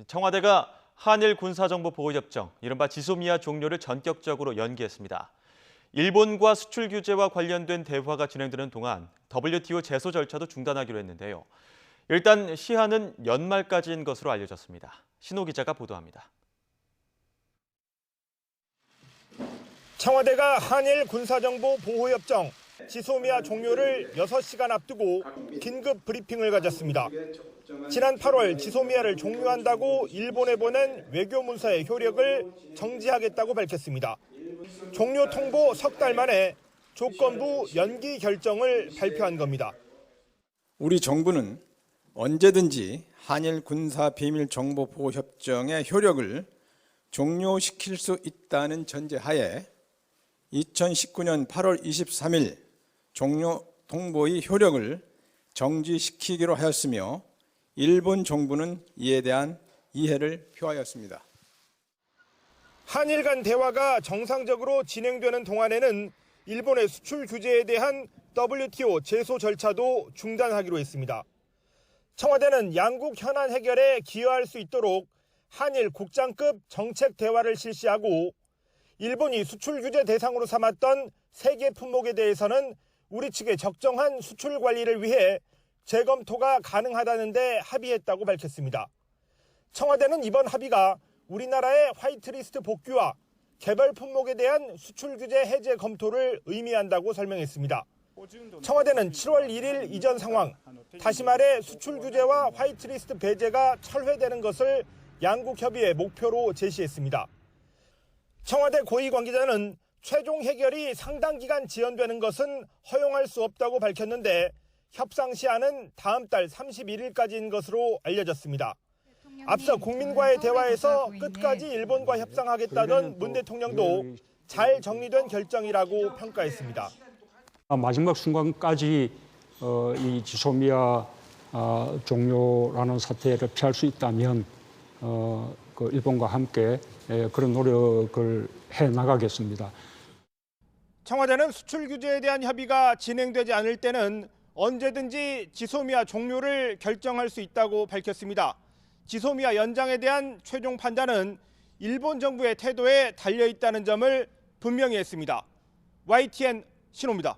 청와대가 한일 군사정보보호협정, 이른바 지소미아 종료를 전격적으로 연기했습니다. 일본과 수출 규제와 관련된 대화가 진행되는 동안 WTO 제소 절차도 중단하기로 했는데요. 일단 시한은 연말까지인 것으로 알려졌습니다. 신호 기자가 보도합니다. 청와대가 한일 군사정보보호협정 지소미아 종료를 6시간 앞두고 긴급 브리핑을 가졌습니다. 지난 8월 지소미아를 종료한다고 일본에 보낸 외교문서의 효력을 정지하겠다고 밝혔습니다. 종료 통보 석 달 만에 조건부 연기 결정을 발표한 겁니다. 우리 정부는 언제든지 한일 군사비밀정보보호협정의 효력을 종료시킬 수 있다는 전제하에 2019년 8월 23일 종료 통보의 효력을 정지시키기로 하였으며 일본 정부는 이에 대한 이해를 표하였습니다. 한일 간 대화가 정상적으로 진행되는 동안에는 일본의 수출 규제에 대한 WTO 제소 절차도 중단하기로 했습니다. 청와대는 양국 현안 해결에 기여할 수 있도록 한일 국장급 정책 대화를 실시하고 일본이 수출 규제 대상으로 삼았던 3개 품목에 대해서는 우리 측의 적정한 수출 관리를 위해 재검토가 가능하다는 데 합의했다고 밝혔습니다. 청와대는 이번 합의가 우리나라의 화이트리스트 복귀와 개별 품목에 대한 수출 규제 해제 검토를 의미한다고 설명했습니다. 청와대는 7월 1일 이전 상황, 다시 말해 수출 규제와 화이트리스트 배제가 철회되는 것을 양국 협의의 목표로 제시했습니다. 청와대 고위 관계자는 최종 해결이 상당 기간 지연되는 것은 허용할 수 없다고 밝혔는데 협상 시한은 다음 달 31일까지인 것으로 알려졌습니다. 앞서 국민과의 대화에서 끝까지 일본과 협상하겠다던 문 대통령도 잘 정리된 결정이라고 평가했습니다. 마지막 순간까지 이 지소미아 종료라는 사태를 피할 수 있다면 그 일본과 함께 그런 노력을 해 나가겠습니다. 청와대는 수출 규제에 대한 협의가 진행되지 않을 때는 언제든지 지소미아 종료를 결정할 수 있다고 밝혔습니다. 지소미아 연장에 대한 최종 판단은 일본 정부의 태도에 달려 있다는 점을 분명히 했습니다. YTN 신호입니다.